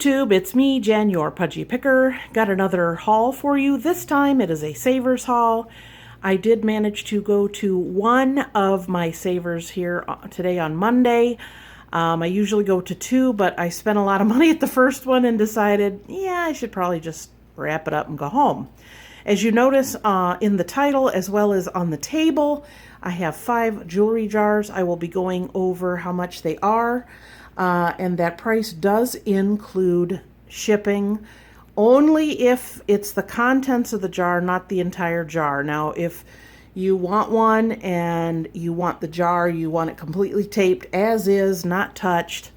YouTube, it's me, Jen, your Pudgy Picker. Got another haul for you. This time it is a Savers haul. I did manage to go to one of my Savers here today on Monday. I usually go to two, but I spent a lot of money at the first one and decided, yeah, I should probably just wrap it up and go home. As you notice in the title as well as on the table, I have 5 jewelry jars. I will be going over how much they are. And that price does include shipping only if it's the contents of the jar, not the entire jar. Now, if you want one and you want the jar, you want it completely taped as is, not touched.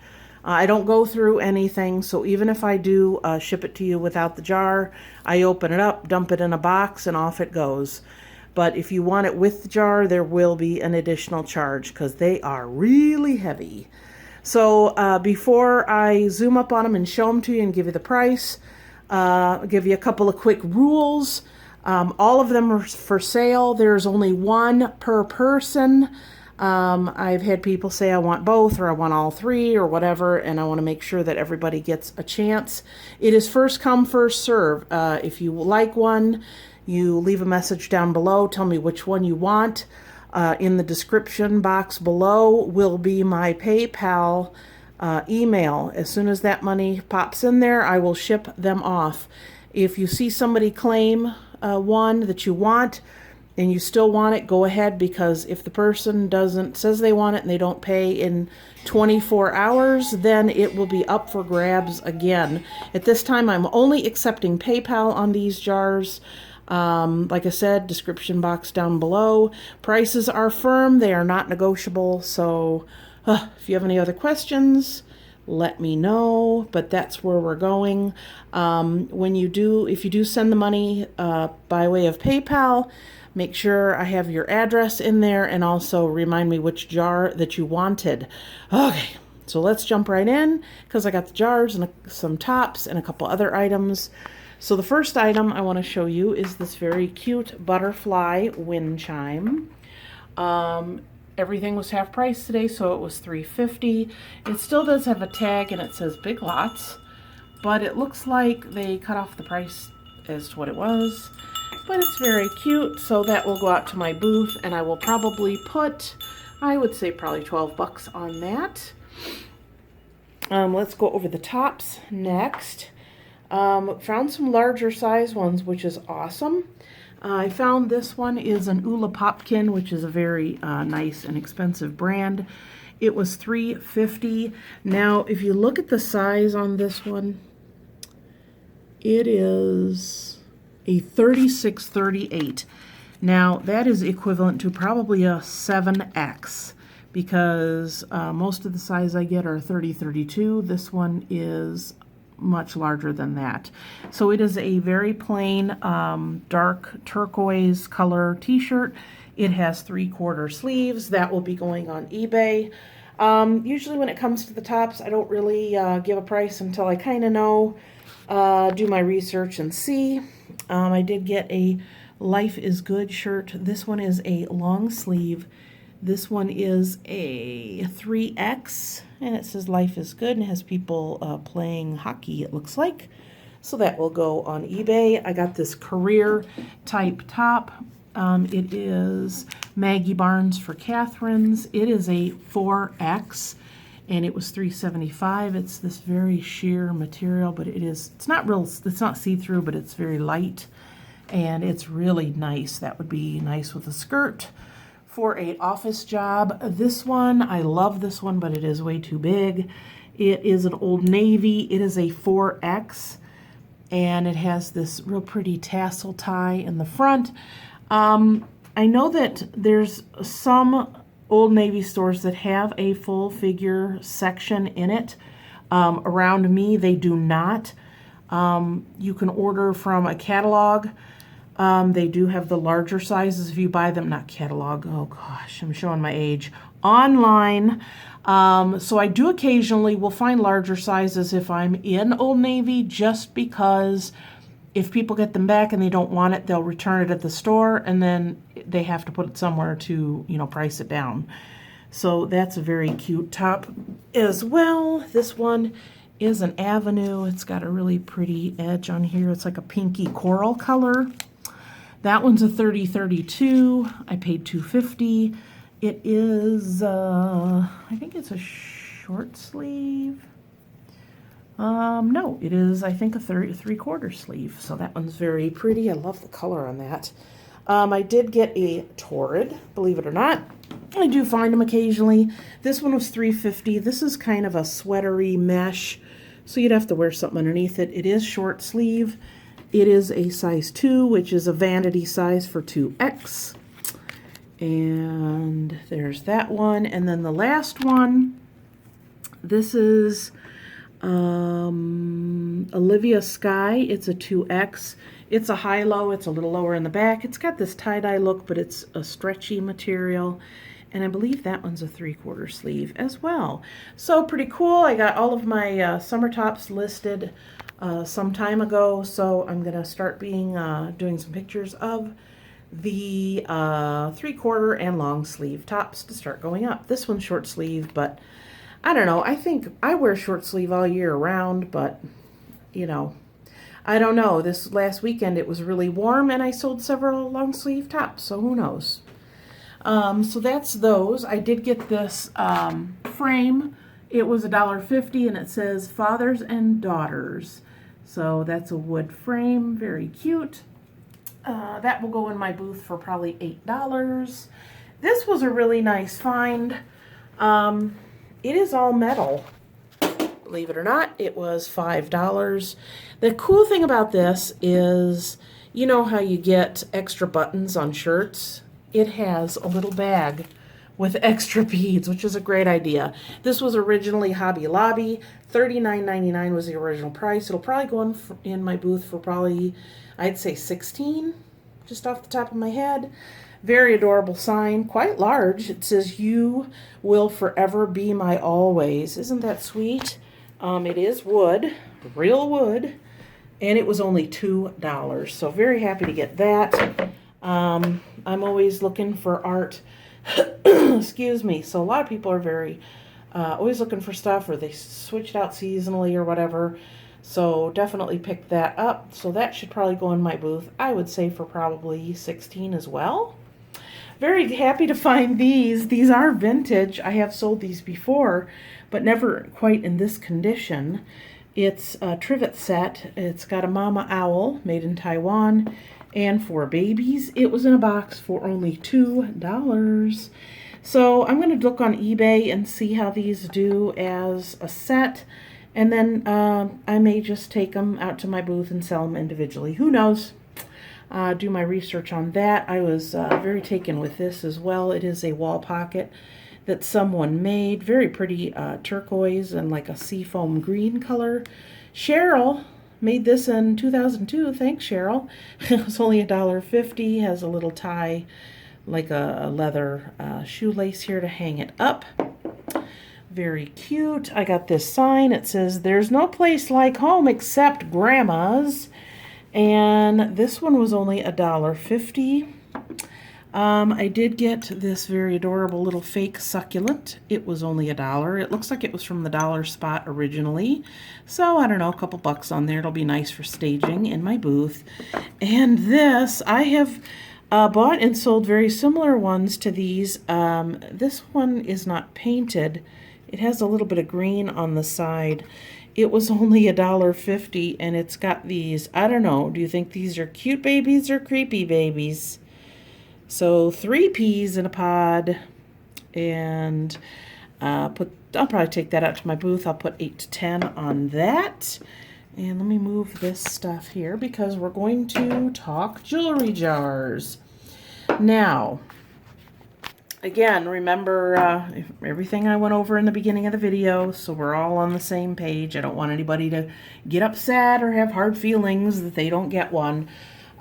I don't go through anything, so even if I do ship it to you without the jar, I open it up, dump it in a box, and off it goes. But if you want it with the jar, there will be an additional charge because they are really heavy. So before I zoom up on them and show them to you and give you the price, I'll give you a couple of quick rules. All of them are for sale. There's only one per person. I've had people say I want both or I want all 3 or whatever, and I want to make sure that everybody gets a chance. It is first come, first serve. If you like one, you leave a message down below. Tell me which one you want. In the description box below will be my PayPal email. As soon as that money pops in there, I will ship them off. If you see somebody claim one that you want and you still want it, go ahead, because if the person says they want it and they don't pay in 24 hours, then it will be up for grabs again. At this time, I'm only accepting PayPal on these jars. Like I said, description box down below. Prices are firm. They are not negotiable. So if you have any other questions, let me know. But that's where we're going. If you do send the money by way of PayPal, make sure I have your address in there and also remind me which jar that you wanted. Okay, so let's jump right in because I got the jars and some tops and a couple other items. So the first item I want to show you is this very cute butterfly wind chime. Everything was half price today, so it was $3.50. It still does have a tag and it says Big Lots, but it looks like they cut off the price as to what it was. But it's very cute, so that will go out to my booth, and I will probably put, I would say probably 12 bucks on that. Let's go over the tops next. Found some larger size ones, which is awesome. I found this one is an Ula Popkin, which is a very nice and expensive brand. It was $3.50. Now, if you look at the size on this one, it is a 36-38. Now, that is equivalent to probably a 7X, because most of the size I get are 30-32. This one is much larger than that. So it is a very plain dark turquoise color t-shirt. It has 3/4 sleeves. That will be going on eBay. Usually when it comes to the tops, I don't really give a price until I kind of know, do my research and see. I did get a Life is Good shirt. This one is a long sleeve. This one is a 3X, and it says Life is Good, and it has people playing hockey, it looks like. So that will go on eBay. I got this career type top. It is Maggie Barnes for Catherine's. It is a 4X, and it was $3.75. It's this very sheer material, but it's not see-through, but it's very light, and it's really nice. That would be nice with a skirt. For an office job. This one, I love this one, but it is way too big. It is an Old Navy. It is a 4X, and it has this real pretty tassel tie in the front. I know that there's some Old Navy stores that have a full figure section in it. Around me, they do not. You can order from a catalog. They do have the larger sizes if you buy them, not catalog, oh gosh, I'm showing my age, online. So I do occasionally will find larger sizes if I'm in Old Navy, just because if people get them back and they don't want it, they'll return it at the store, and then they have to put it somewhere to, price it down. So that's a very cute top as well. This one is an Avenue. It's got a really pretty edge on here. It's like a pinky coral color. That one's a 30-32. I paid $2.50. It is, I think it's a short sleeve. No, it is, I think, a 3/4 sleeve. So that one's very pretty. I love the color on that. I did get a Torrid, believe it or not. I do find them occasionally. This one was $3.50. This is kind of a sweatery mesh, so you'd have to wear something underneath it. It is short sleeve. It is a size 2, which is a vanity size for 2X. And there's that one. And then the last one, this is Olivia Sky. It's a 2X. It's a high-low. It's a little lower in the back. It's got this tie-dye look, but it's a stretchy material. And I believe that one's a 3/4 sleeve as well. So pretty cool. I got all of my summer tops listed some time ago. So I'm going to start doing some pictures of the 3/4 and long sleeve tops to start going up. This one's short sleeve, but I don't know. I think I wear short sleeve all year round, but you know, I don't know. This last weekend it was really warm and I sold several long sleeve tops, so who knows. So that's those. I did get this frame. It was $1.50 and it says Fathers and Daughters. So that's a wood frame, very cute. That will go in my booth for probably $8. This was a really nice find. It is all metal. Believe it or not, it was $5. The cool thing about this is, you know how you get extra buttons on shirts? It has a little bag with extra beads, which is a great idea. This was originally Hobby Lobby. $39.99 was the original price. It'll probably go in my booth for probably, I'd say $16, just off the top of my head. Very adorable sign, quite large. It says, "You will forever be my always." Isn't that sweet? It is wood, real wood, and it was only $2. So very happy to get that. I'm always looking for art. Excuse me. So a lot of people are very always looking for stuff, or they switched out seasonally or whatever. So definitely pick that up. So that should probably go in my booth, I would say, for probably $16 as well. Very happy to find these. These are vintage. I have sold these before, but never quite in this condition. It's a trivet set. It's got a mama owl made in Taiwan and 4 babies. It was in a box for only $2. So I'm going to look on eBay and see how these do as a set. And then I may just take them out to my booth and sell them individually. Who knows? Do my research on that. I was very taken with this as well. It is a wall pocket that someone made. Very pretty turquoise and like a seafoam green color. Cheryl made this in 2002. Thanks, Cheryl. It was only $1.50. Has a little tie, like a leather shoelace here to hang it up. Very cute. I got this sign. It says, "There's no place like home except Grandma's." And this one was only $1.50. I did get this very adorable little fake succulent. It was only $1. It looks like it was from the dollar spot originally. So I don't know, a couple bucks on there. It'll be nice for staging in my booth. And this, I have bought and sold very similar ones to these. This one is not painted. It has a little bit of green on the side. It was only $1.50, and it's got these, I don't know, do you think these are cute babies or creepy babies? So 3 peas in a pod, and I'll probably take that out to my booth. I'll put 8 to 10 on that. And let me move this stuff here because we're going to talk jewelry jars. Now, again, remember everything I went over in the beginning of the video, so we're all on the same page. I don't want anybody to get upset or have hard feelings that they don't get one.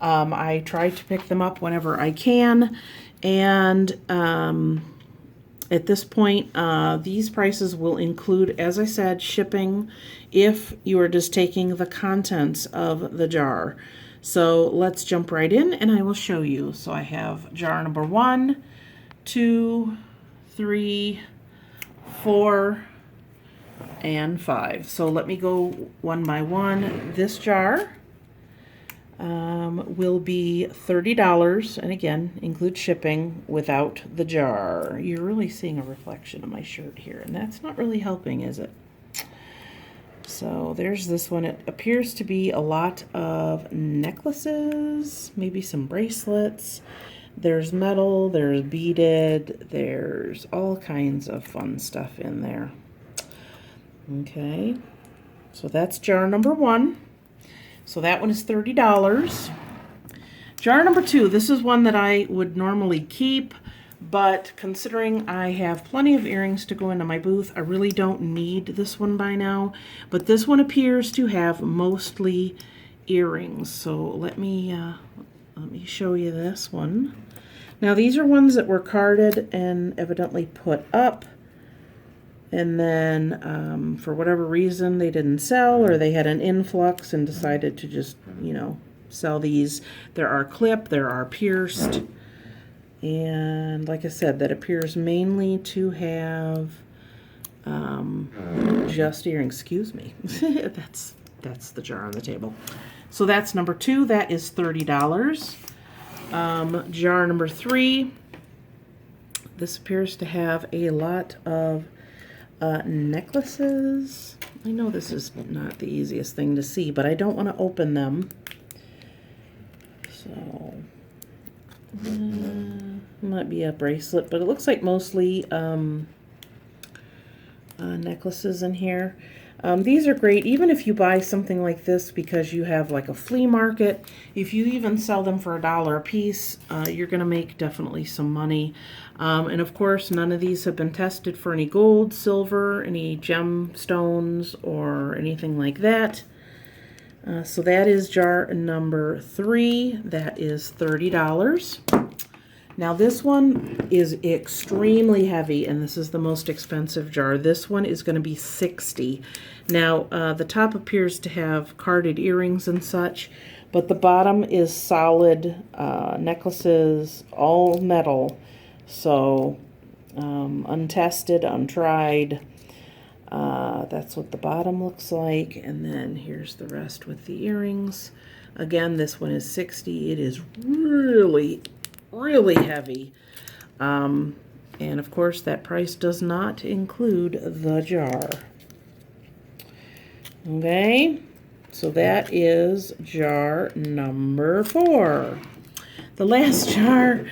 I try to pick them up whenever I can, and at this point, these prices will include, as I said, shipping if you are just taking the contents of the jar. So let's jump right in and I will show you. So I have jar number 1, 2, 3, 4, and 5. So let me go one by one. This jar will be $30, and again, include shipping without the jar. You're really seeing a reflection of my shirt here, and that's not really helping, is it? So there's this one. It appears to be a lot of necklaces, maybe some bracelets. There's metal, there's beaded, there's all kinds of fun stuff in there. Okay, so that's jar number 1. So that one is $30. Jar number 2, this is one that I would normally keep, but considering I have plenty of earrings to go into my booth, I really don't need this one by now. But this one appears to have mostly earrings. So let me show you this one. Now these are ones that were carded and evidently put up, and then for whatever reason they didn't sell, or they had an influx and decided to just, you know, sell these. There are clip, there are pierced, and like I said, that appears mainly to have just earrings. Excuse me. that's the jar on the table. So that's number 2. That is $30. Jar number 3. This appears to have a lot of necklaces. I know this is not the easiest thing to see, but I don't want to open them. So, might be a bracelet, but it looks like mostly necklaces in here. These are great even if you buy something like this because you have like a flea market. If you even sell them for $1 a piece, you're going to make definitely some money. And of course, none of these have been tested for any gold, silver, any gemstones, or anything like that. So that is jar number 3. That is $30. Now this one is extremely heavy, and this is the most expensive jar. This one is going to be $60. Now the top appears to have carded earrings and such, but the bottom is solid necklaces, all metal. So untested, untried. That's what the bottom looks like, and then here's the rest with the earrings. Again, this one is $60. It is really heavy, and of course that price does not include the jar. Okay, so that is jar number 4. The last jar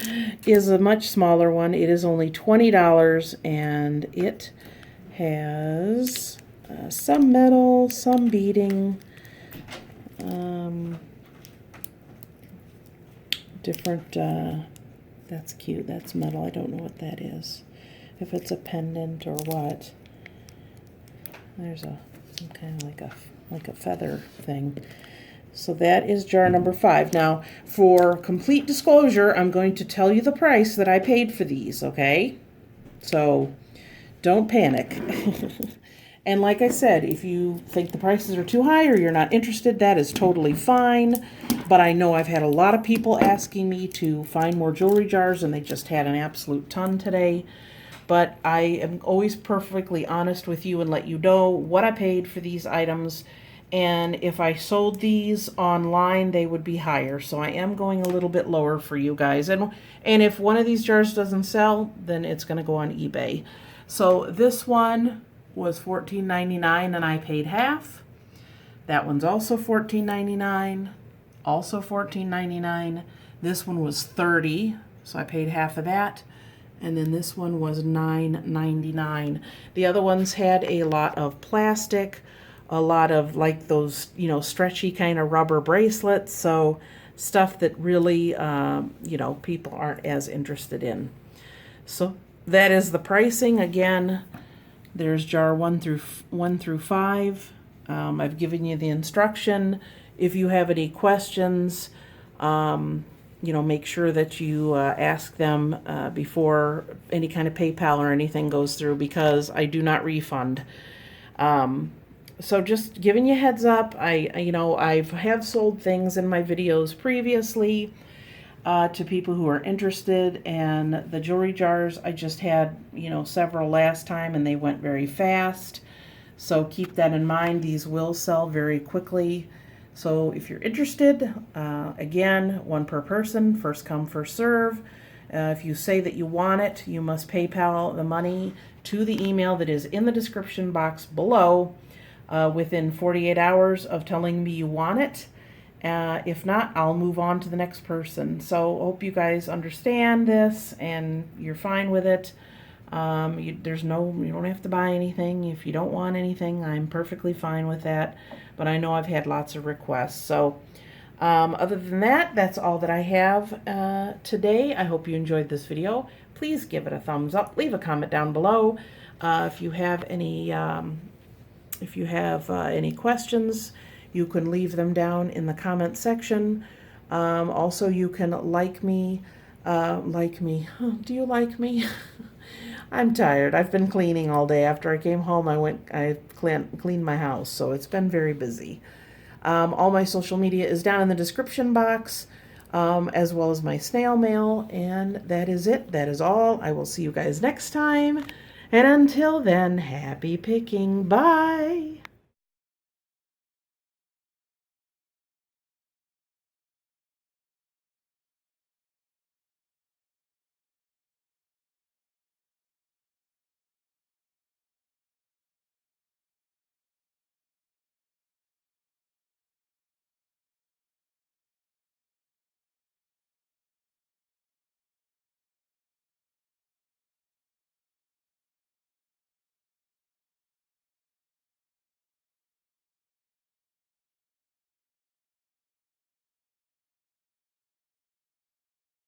is a much smaller one. It is only $20, and it has some metal, some beading, different, that's cute, that's metal. I don't know what that is, if it's a pendant or what. There's some kind of like a feather thing. So that is jar number 5. Now, for complete disclosure, I'm going to tell you the price that I paid for these, okay? So don't panic. And like I said, if you think the prices are too high or you're not interested, that is totally fine. But I know I've had a lot of people asking me to find more jewelry jars, and they just had an absolute ton today. But I am always perfectly honest with you and let you know what I paid for these items. And if I sold these online, they would be higher. So I am going a little bit lower for you guys. And if one of these jars doesn't sell, then it's going to go on eBay. So this one was $14.99 and I paid half. That one's also $14.99, also $14.99. This one was $30, so I paid half of that. And then this one was $9.99. The other ones had a lot of plastic, a lot of like those, you know, stretchy kind of rubber bracelets. So stuff that really, you know, people aren't as interested in. So that is the pricing. Again, there's jar 1 through 5. I've given you the instruction. If you have any questions, you know, make sure that you ask them before any kind of PayPal or anything goes through, because I do not refund. So just giving you heads up. You know, have sold things in my videos previously to people who are interested, and the jewelry jars, I just had, you know, several last time and they went very fast. So keep that in mind. These will sell very quickly. So if you're interested, again, one per person, first come, first serve. If you say that you want it, you must PayPal the money to the email that is in the description box below within 48 hours of telling me you want it. If not, I'll move on to the next person. So hope you guys understand this and you're fine with it. You don't have to buy anything. If you don't want anything, I'm perfectly fine with that. But I know I've had lots of requests. So other than that, that's all that I have today. I hope you enjoyed this video. Please give it a thumbs up. Leave a comment down below. If you have any questions, you can leave them down in the comment section. Also, you can like me. Oh, do you like me? I'm tired. I've been cleaning all day. After I came home, I cleaned my house, so it's been very busy. All my social media is down in the description box, as well as my snail mail, and that is it. That is all. I will see you guys next time, and until then, happy picking. Bye!